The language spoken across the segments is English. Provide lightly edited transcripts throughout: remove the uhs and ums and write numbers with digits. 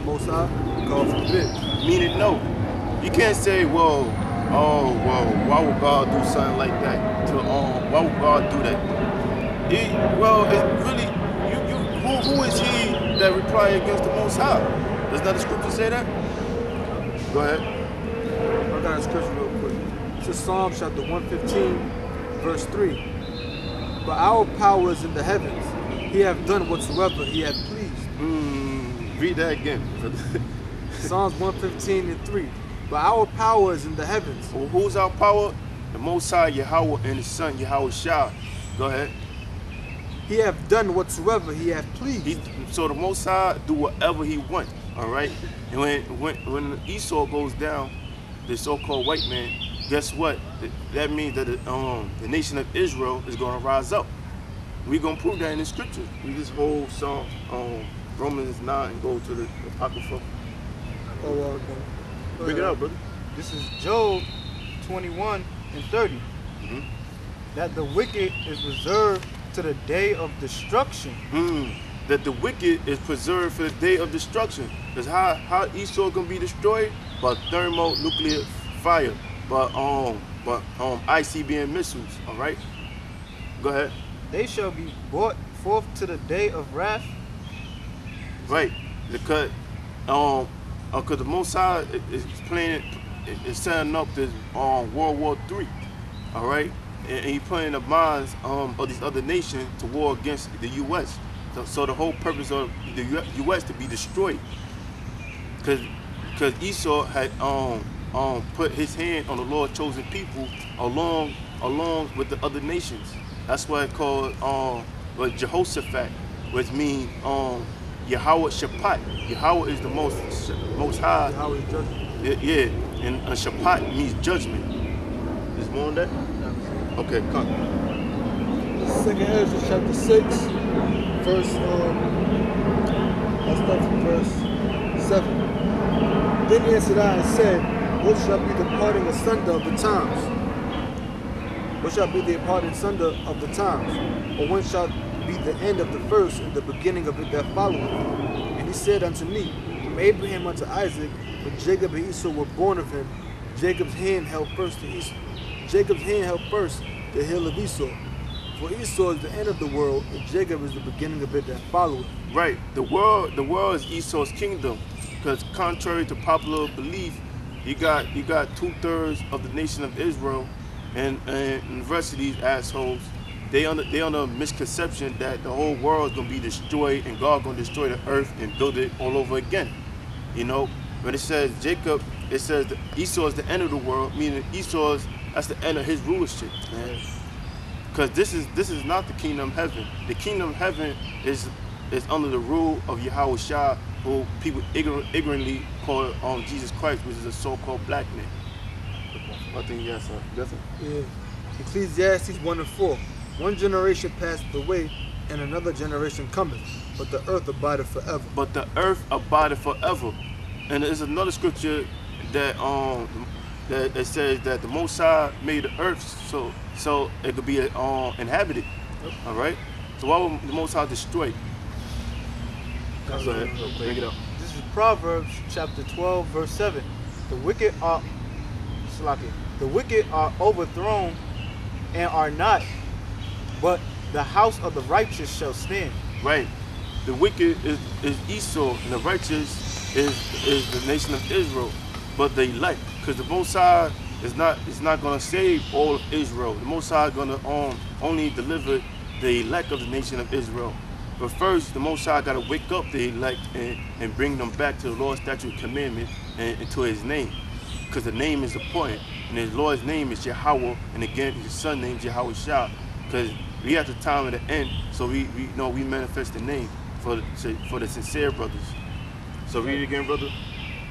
the Most High? God forbid. Meaning no. You can't say, well, oh, well, why would God do something like that? Why would God do that? Well, it really, who is he that reply against the Most High? Does not the scripture say that? Go ahead. I got a scripture real quick. It's in Psalm chapter 115, verse 3. But our power is in the heavens. He hath done whatsoever he hath pleased. Read that again. Psalms 115 and 3. But our power is in the heavens. Well, who's our power? The Most High Yahweh and His Son Yahweh Shah. Go ahead. He hath done whatsoever he hath pleased. So the Most High do whatever He wants. All right. And when Esau goes down, the so-called white man, guess what? That means that the nation of Israel is going to rise up. We're going to prove that in the scripture. We just hold Psalm Romans 9 and go to the Apocrypha. Oh, Bring it up, brother. This is Job 21 and 30. That the wicked is reserved to the day of destruction. That the wicked is preserved for the day of destruction. Because how Esau gonna be destroyed? By thermonuclear fire, by ICBM missiles. All right. Go ahead. They shall be brought forth to the day of wrath. Right. Because the Most High is setting up this World War III. All right. And he putting the minds of these other nations to war against the U.S. So the whole purpose of the U.S. to be destroyed, because Esau had put his hand on the Lord's chosen people along with the other nations. That's why it's called Jehoshaphat, which means Yahweh Shaphat. Yahweh is the most high. Yahweh is judgment. Yeah, and Shaphat means judgment. Is more on that? Okay, come. Second Ezra chapter 6, verse I'll start from verse 7. Then answered I and said, what shall be the parting asunder of the times? What shall be the parting asunder of the times? Or when shall be the end of the first and the beginning of it that followeth? And he said unto me, from Abraham unto Isaac, when Jacob and Esau were born of him, Jacob's hand held first the hill of Esau. For Esau is the end of the world, and Jacob is the beginning of it that followeth. Right. The world is Esau's kingdom, because contrary to popular belief, you got 2/3 of the nation of Israel, and the rest of these assholes, they under misconception that the whole world is gonna be destroyed and God gonna destroy the earth and build it all over again. You know, when it says Jacob, it says that Esau is the end of the world, meaning that's the end of his rulership, man. Because this is not the kingdom of heaven. The kingdom of heaven is under the rule of Yahweh Shah, who people ignorantly call Jesus Christ, which is a so-called black man. I think yes, sir. Yes, sir. Yeah. Ecclesiastes 1 and 4. One generation passeth away, and another generation cometh, but the earth abideth forever. But the earth abideth forever. And there's another scripture that it says that the Most High made the earth so it could be inhabited. Yep. All right. So why would the Most High destroy it? Go ahead. Bring it up. This is Proverbs chapter 12, verse 7. The wicked are overthrown and are not, but the house of the righteous shall stand. Right. The wicked is Esau, and the righteous is the nation of Israel. But the elect, because the Most High is not going to save all of Israel. The Most High is going to only deliver the elect of the nation of Israel. But first, the Most High got to wake up the elect and bring them back to the Lord's statute commandment and to His name, because the name is important, and His Lord's name is Yahweh, and again His Son name is Yahweh Shah, because we at the time of the end, so we know we manifest the name for the sincere brothers. So read it again, brother.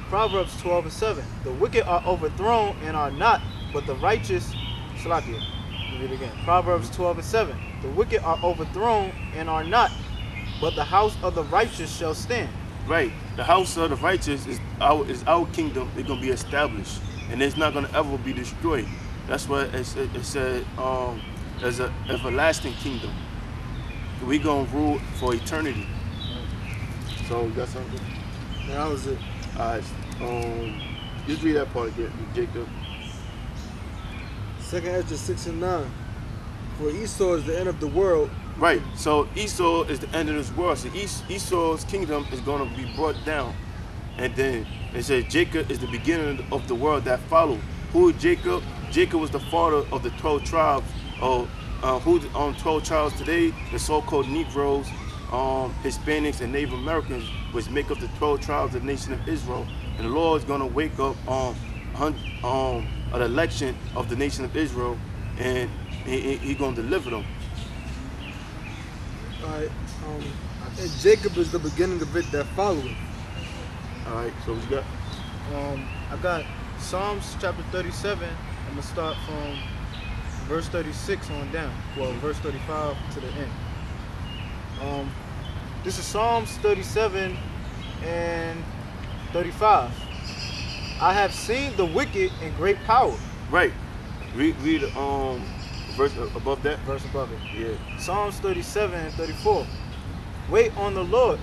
Proverbs 12 and 7. The wicked are overthrown and are not, but the righteous. Salakia. Read it again. Proverbs 12 and 7. The wicked are overthrown and are not, but the house of the righteous shall stand. Right. The house of the righteous is our kingdom. It's gonna be established, and it's not gonna ever be destroyed. That's why it said there's an everlasting kingdom. We gonna rule for eternity. So you got something? And that was it. Alright, just read that part again, Jacob. 2nd Ezra 6 and 9. For Esau is the end of the world. Right, so Esau is the end of this world. So Esau's kingdom is going to be brought down. And then it says Jacob is the beginning of the world that followed. Who is Jacob? Jacob was the father of the 12 tribes. Who 12 tribes today? The so-called Negroes, Hispanics, and Native Americans, which make up the 12 tribes of the nation of Israel. And the Lord is going to wake up an election of the nation of Israel, and He's going to deliver them. Alright, and Jacob is the beginning of it that followeth. Alright, so what you got? I got Psalms chapter 37. I'm gonna start from verse 36 on down. Well, verse 35 to the end. This is Psalms 37 and 35. I have seen the wicked in great power. Right. Read verse above that. Verse above it. Yeah. Psalms 37 and 34. Wait on the Lord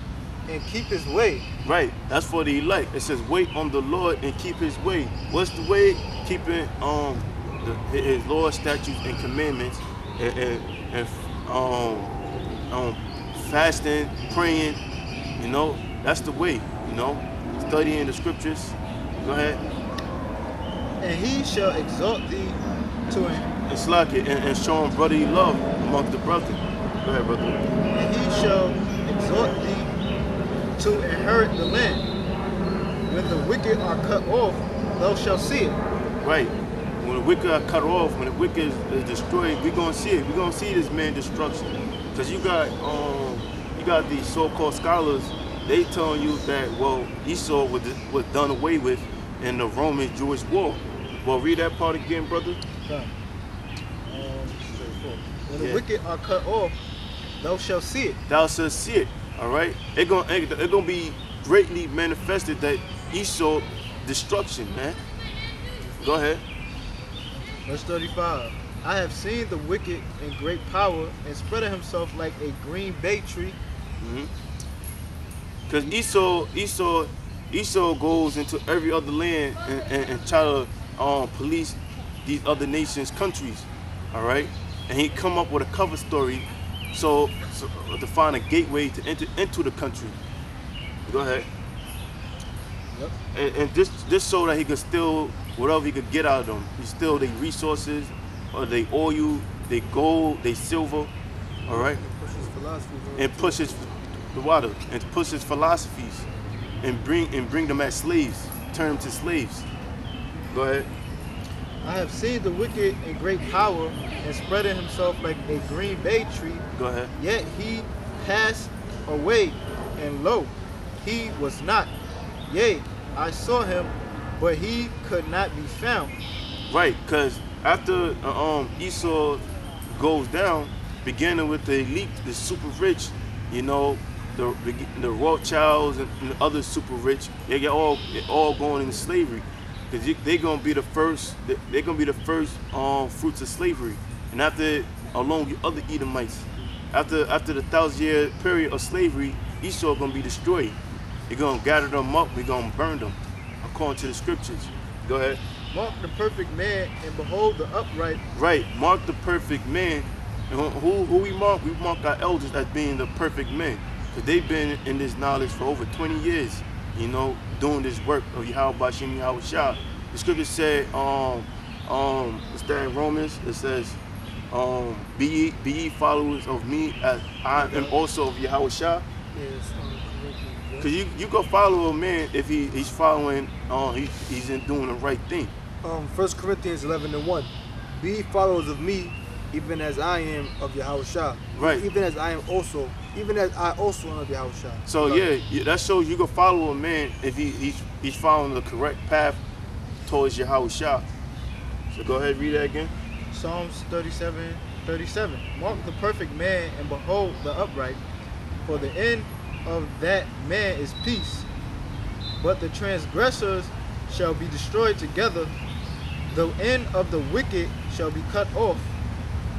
and keep his way. Right. That's for the elect. It says wait on the Lord and keep his way. What's the way? Keeping his Lord's statutes and commandments, and fasting, praying. You know, that's the way. You know, studying the scriptures. Go ahead. And he shall exalt thee to him. And slack it and showing brotherly love amongst the brethren. Go ahead, brother. And he shall exhort thee to inherit the land. When the wicked are cut off, thou shalt see it. Right. When the wicked are cut off, when the wicked is destroyed, we're gonna see it. We're gonna see this man destruction. Because you got these so-called scholars, they telling you that, well, Esau was done away with in the Roman-Jewish war. Well, read that part again, brother. Okay. When the wicked are cut off, thou shalt see it. Thou shalt see it. All right. It's gonna be greatly manifested that Esau destruction, man. Go ahead. Verse 35. I have seen the wicked in great power and spreading himself like a green bay tree. Because Esau goes into every other land and try to police these other nations' countries. All right. And he come up with a cover story so to find a gateway to enter into the country. Go ahead. Yep. And just so that he could steal whatever he could get out of them. He steal their resources, or their oil, their gold, their silver. All right. And pushes the water and pushes philosophies and bring them as slaves, turn them to slaves. Go ahead. I have seen the wicked in great power and spreading himself like a green bay tree. Go ahead. Yet he passed away, and lo, he was not. Yea, I saw him, but he could not be found. Right, because after Esau goes down, beginning with the elite, the super rich, you know, the Rothschilds and the other super rich, they all going into slavery. Because they're gonna be the first. They're gonna be the first fruits of slavery, and after, along with other Edomites, after the 1,000-year period of slavery, Esau gonna be destroyed. They're gonna gather them up. We're gonna burn them, according to the scriptures. Go ahead. Mark the perfect man, and behold the upright. Right. Mark the perfect man. And who we mark? We mark our elders as being the perfect men, because they've been in this knowledge for over 20 years. You know, doing this work of Yahweh Bashim Yahweh Shah. The scripture said, it's there in Romans, it says, be ye followers of me as I am also of Yahweh Shah. Because you go follow a man if he's following, he's in doing the right thing. 1 Corinthians 11 and 1. Be ye followers of me, even as I am of Yahweh Shah. Right. Even as I also am of Yahweh Shah. So yeah, that shows you can follow a man if he's following the correct path towards Yahweh Shah. So go ahead, read that again. Psalms 37:37. Mark the perfect man, and behold the upright, for the end of that man is peace. But the transgressors shall be destroyed together. The end of the wicked shall be cut off.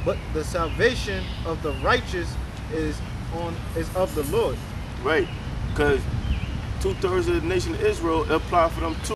But the salvation of the righteous is of the Lord. Right, because 2/3 of the nation of Israel, it apply for them too.